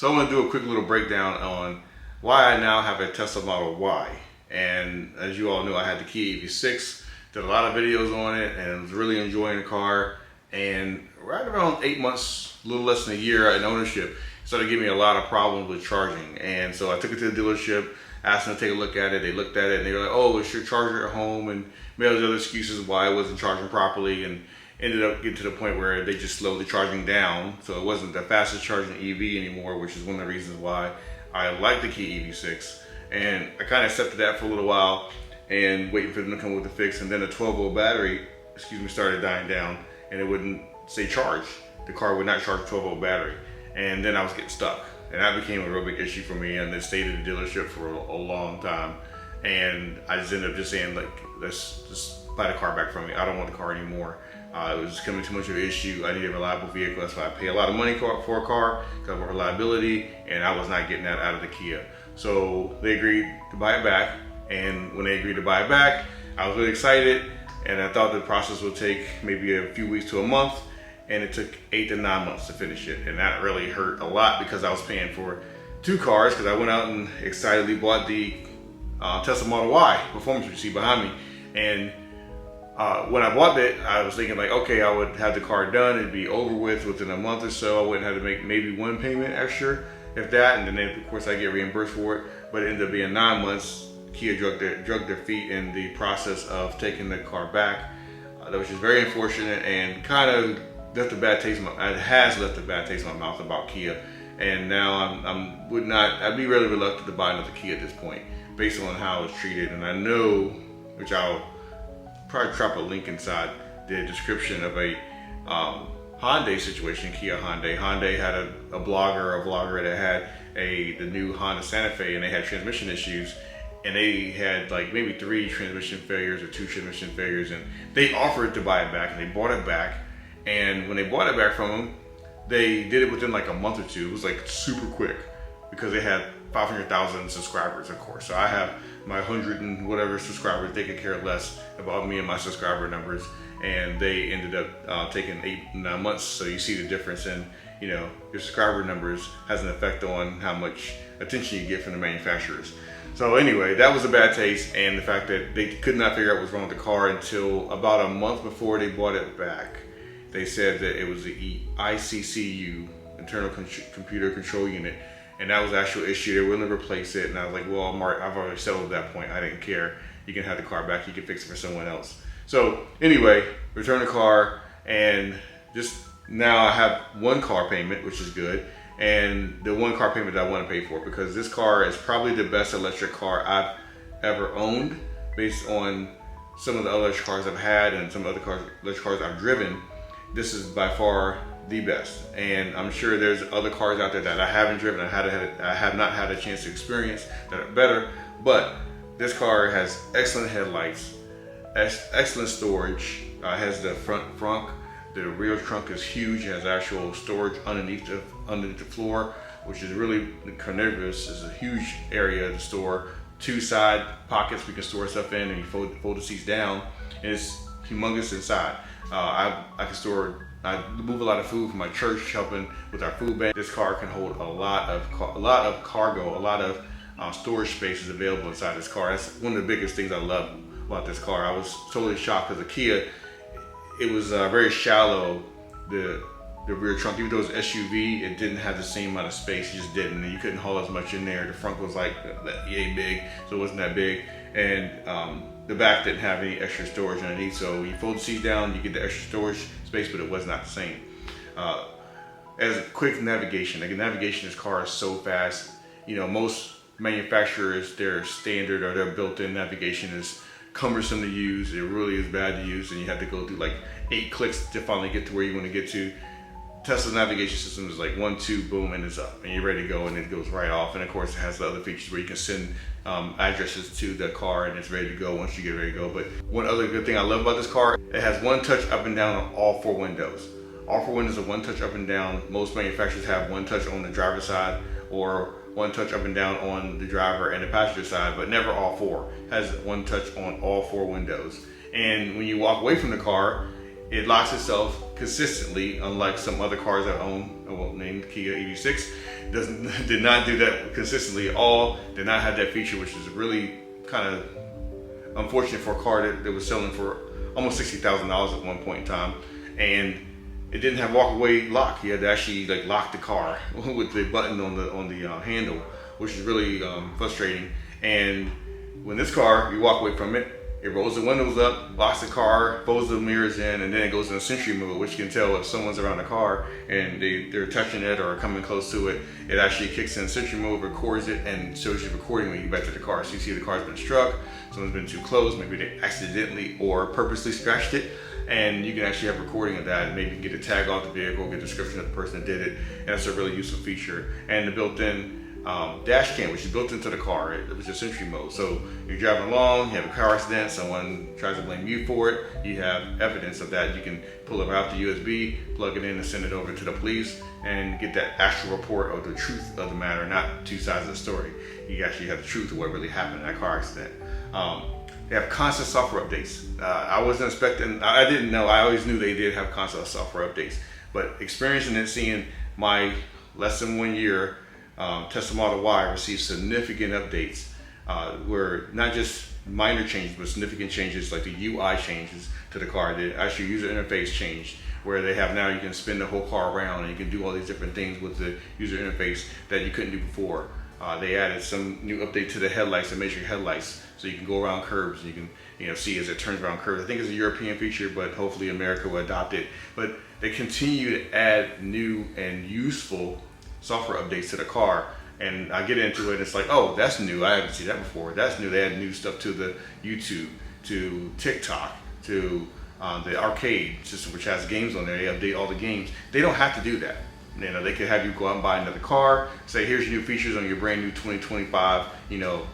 So I want to do a quick little breakdown on why I now have a Tesla Model Y. And as you all know, I had the Kia EV6, did a lot of videos on it, and was really enjoying the car. And right around 8 months, a little less than a year in ownership, it started giving me a lot of problems with charging. And so I took it to the dealership, asked them to take a look at it. They looked at it and they were like, "Oh, it's your charger at home," and made all these other excuses why it wasn't charging properly, and ended up getting to the point where they just slowed the charging down. So it wasn't the fastest charging EV anymore, which is one of the reasons why I like the Kia EV6. And I kind of accepted that for a little while and waiting for them to come with the fix. And then the 12-volt battery, started dying down, and it wouldn't say charge. The car would not charge a 12-volt battery. And then I was getting stuck. And that became a real big issue for me, and it stayed at the dealership for a long time. And I just ended up just saying, like, let's just buy the car back from me. I don't want the car anymore. It was becoming too much of an issue. I need a reliable vehicle. That's why I pay a lot of money for a car, because of reliability, and I was not getting that out of the Kia. So they agreed to buy it back. And when they agreed to buy it back, I was really excited, and I thought the process would take maybe a few weeks to a month. And it took 8 to 9 months to finish it. And that really hurt a lot, because I was paying for 2 cars, because I went out and excitedly bought the Tesla Model Y performance you see behind me. And when I bought it, I was thinking like, okay, I would have the car done, it'd be over with within a month or so. I wouldn't have to make maybe one payment extra, if that, and then of course I get reimbursed for it. But it ended up being 9 months. Kia drugged their feet in the process of taking the car back, which is very unfortunate, and kind of left a bad taste in my, it has left a bad taste in my mouth about Kia. And now I'd be really reluctant to buy another Kia at this point, based on how it's treated. And I know, which I'll probably drop a link inside the description of a Hyundai situation, Kia Hyundai. Hyundai had a vlogger that had the new Honda Santa Fe, and they had transmission issues. And they had like maybe 3 transmission failures or 2 transmission failures, and they offered to buy it back, and they bought it back. And when they bought it back from them, they did it within like a month or two. It was like super quick, because they had 500,000 subscribers, of course. So I have my 100 and whatever subscribers. They could care less about me and my subscriber numbers. And they ended up taking 8 9 months. So you see the difference in, your subscriber numbers has an effect on how much attention you get from the manufacturers. So anyway, that was a bad taste, and the fact that they could not figure out what's wrong with the car until about a month before they bought it back. They said that it was the ICCU, Internal Computer Control Unit, and that was the actual issue. They were willing to replace it, and I was like, well, Mark, I've already settled at that point. I didn't care. You can have the car back. You can fix it for someone else. So anyway, return the car, and just now I have 1 car payment, which is good, and the 1 car payment that I want to pay for, because this car is probably the best electric car I've ever owned, based on some of the other electric cars I've had and some other electric cars I've driven. This is by far the best, and I'm sure there's other cars out there that I haven't driven, I have not had a chance to experience, that are better. But this car has excellent headlights, excellent storage, has the front trunk. The rear trunk is huge. It has actual storage underneath the floor, which is really carnivorous. It's a huge area to store. 2 side pockets we can store stuff in, and you fold the seats down, and it's humongous inside. I move a lot of food from my church, helping with our food bank. This car can hold a lot of cargo, a lot of storage space is available inside this car. That's one of the biggest things I love about this car. I was totally shocked, because the Kia, it was very shallow, the rear trunk. Even though it was SUV, it didn't have the same amount of space. It just didn't, and you couldn't haul as much in there. The front was like yay big, so it wasn't that big, and the back didn't have any extra storage underneath. So when you fold the seat down, you get the extra storage space, but it was not the same. As a quick navigation, like, the navigation of this car is so fast. Most manufacturers, their standard or their built-in navigation is cumbersome to use. It really is bad to use, and you have to go through like 8 clicks to finally get to where you want to get to. Tesla's navigation system is like 1, 2, boom, and it's up, and you're ready to go, and it goes right off. And of course, it has the other features where you can send addresses to the car, and it's ready to go once you get ready to go. But one other good thing I love about this car, it has 1 touch up and down on all 4 windows. All 4 windows are 1 touch up and down. Most manufacturers have 1 touch on the driver's side, or 1 touch up and down on the driver and the passenger side, but never all 4. It has 1 touch on all 4 windows. And when you walk away from the car, it locks itself consistently, unlike some other cars I own named Kia EV6, did not do that consistently at all. Did not have that feature, which is really kind of unfortunate for a car that was selling for almost $60,000 at one point in time, and it didn't have walk-away lock. You had to actually like lock the car with the button on the handle, which is really frustrating. And when this car, you walk away from it, it rolls the windows up, locks the car, folds the mirrors in, and then it goes into Sentry mode, which can tell if someone's around the car and they're touching it or coming close to it. It actually kicks in Sentry mode, records it, and shows you recording when you get back to the car. So you see the car's been struck, someone's been too close, maybe they accidentally or purposely scratched it, and you can actually have recording of that and maybe get a tag off the vehicle, get a description of the person that did it, and that's a really useful feature. And the built-in dash cam, which is built into the car. It was just Sentry mode. So you're driving along, you have a car accident, someone tries to blame you for it, you have evidence of that. You can pull it out the USB, plug it in, and send it over to the police and get that actual report of the truth of the matter, not two sides of the story. You actually have the truth of what really happened in that car accident. They have constant software updates. I wasn't expecting, I didn't know, I always knew they did have constant software updates, but experiencing and seeing my less than 1 year Tesla Model Y received significant updates, where not just minor changes, but significant changes like the UI changes to the car. The actual user interface changed, where they have now you can spin the whole car around and you can do all these different things with the user interface that you couldn't do before. They added some new update to the headlights and measure your headlights, so you can go around curves and you can see as it turns around curves. I think it's a European feature, but hopefully America will adopt it. But they continue to add new and useful software updates to the car, and I get into it, it's like, oh, that's new, I haven't seen that before. That's new. They add new stuff to the YouTube, to TikTok, to the arcade system, which has games on there. They update all the games. They don't have to do that. They could have you go out and buy another car, say here's your new features on your brand new 2025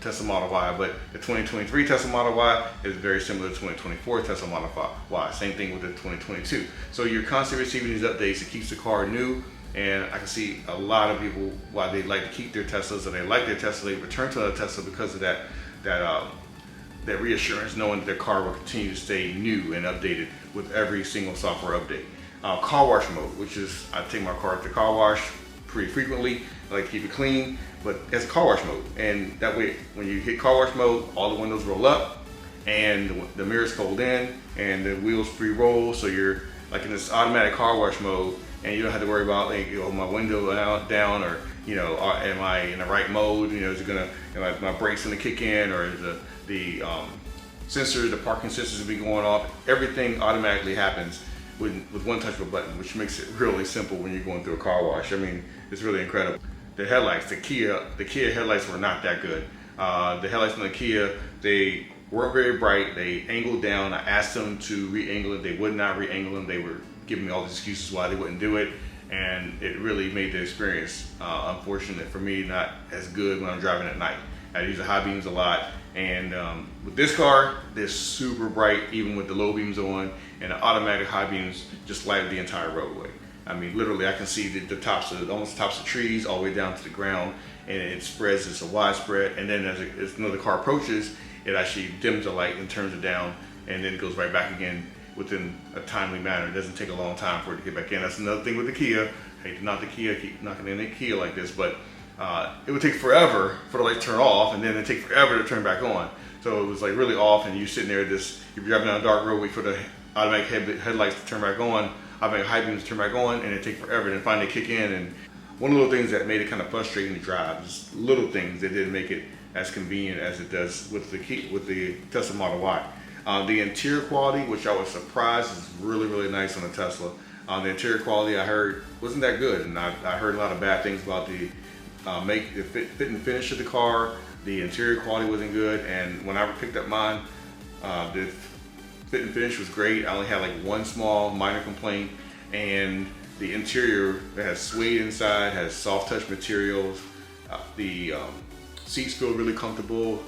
Tesla Model Y, but the 2023 Tesla Model Y is very similar to 2024 Tesla Model Y. Same thing with the 2022. So you're constantly receiving these updates. It keeps the car new. And I can see a lot of people why they like to keep their Teslas, or they like their Tesla, they return to a Tesla because of that reassurance, knowing that their car will continue to stay new and updated with every single software update. Car wash mode, which is, I take my car to the car wash pretty frequently. I like to keep it clean, but it's a car wash mode. And that way, when you hit car wash mode, all the windows roll up and the mirrors fold in and the wheels free roll. So you're like in this automatic car wash mode, and you don't have to worry about like, my window down, or am I in the right mode? Is it gonna, my brakes gonna kick in, or is the sensors, the parking sensors will be going off? Everything automatically happens with one touch of a button, which makes it really simple when you're going through a car wash. I mean, it's really incredible. The headlights, the Kia headlights were not that good. The headlights on the Kia, they weren't very bright. They angled down. I asked them to re-angle it. They would not re-angle them. They were giving me all these excuses why they wouldn't do it, and it really made the experience unfortunate for me, not as good when I'm driving at night. I use the high beams a lot, and with this car, they're super bright even with the low beams on, and the automatic high beams just light the entire roadway. I mean, literally, I can see the tops of almost the tops of trees all the way down to the ground, and it spreads. It's a wide spread, and then as another car approaches, it actually dims the light and turns it down, and then it goes right back again within a timely manner. It doesn't take a long time for it to get back in. That's another thing with the Kia. I hate to knock the Kia, keep knocking in the Kia like this, but it would take forever for the light to turn off, and then it'd take forever to turn back on. So it was like really off, and you're sitting there, if you're driving down a dark road, wait for the automatic headlights to turn back on, automatic high beams to turn back on, and it take forever, and then finally kick in. And one of the little things that made it kind of frustrating to drive, just little things that didn't make it as convenient as it does with the Tesla Model Y. The interior quality, which I was surprised, is really, really nice on the Tesla. The interior quality I heard wasn't that good, and I heard a lot of bad things about the fit and finish of the car. The interior quality wasn't good, and when I picked up mine, the fit and finish was great. I only had like one small minor complaint, and the interior has suede inside, has soft touch materials. The seats feel really comfortable.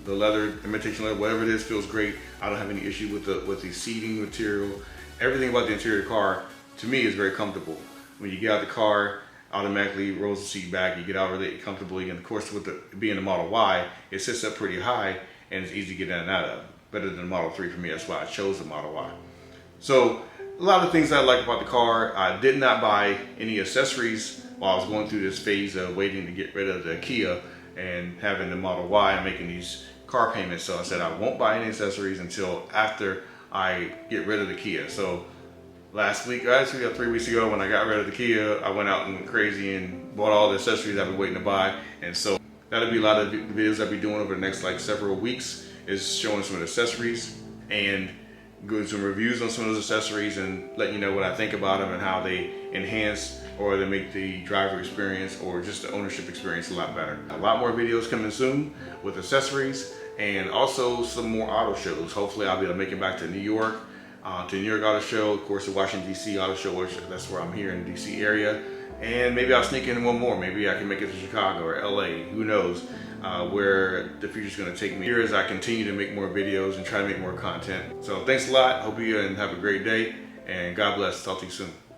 The leather, imitation leather, whatever it is, feels great. I don't have any issue with the seating material. Everything about the interior of the car, to me, is very comfortable. When you get out of the car, automatically rolls the seat back. You get out really comfortably, and of course, with being the Model Y, it sits up pretty high, and it's easy to get in and out of. Better than the Model 3 for me. That's why I chose the Model Y. So a lot of things I like about the car. I did not buy any accessories while I was going through this phase of waiting to get rid of the Kia and having the Model Y and making these car payments. So I said I won't buy any accessories until after I get rid of the Kia. So last week, actually 3 weeks ago, when I got rid of the Kia, I went out and went crazy and bought all the accessories I've been waiting to buy. And so that'll be a lot of videos I'll be doing over the next like several weeks, is showing some of the accessories and doing some reviews on some of those accessories and letting you know what I think about them and how they enhance or they make the driver experience or just the ownership experience a lot better. A lot more videos coming soon with accessories and also some more auto shows. Hopefully I'll be able to make it back to New York, to New York Auto Show, of course the Washington DC Auto Show, which that's where I'm here in the DC area. And maybe I'll sneak in one more. Maybe I can make it to Chicago or LA, who knows where the future's gonna take me here as I continue to make more videos and try to make more content. So thanks a lot, hope you have a great day, and God bless, talk to you soon.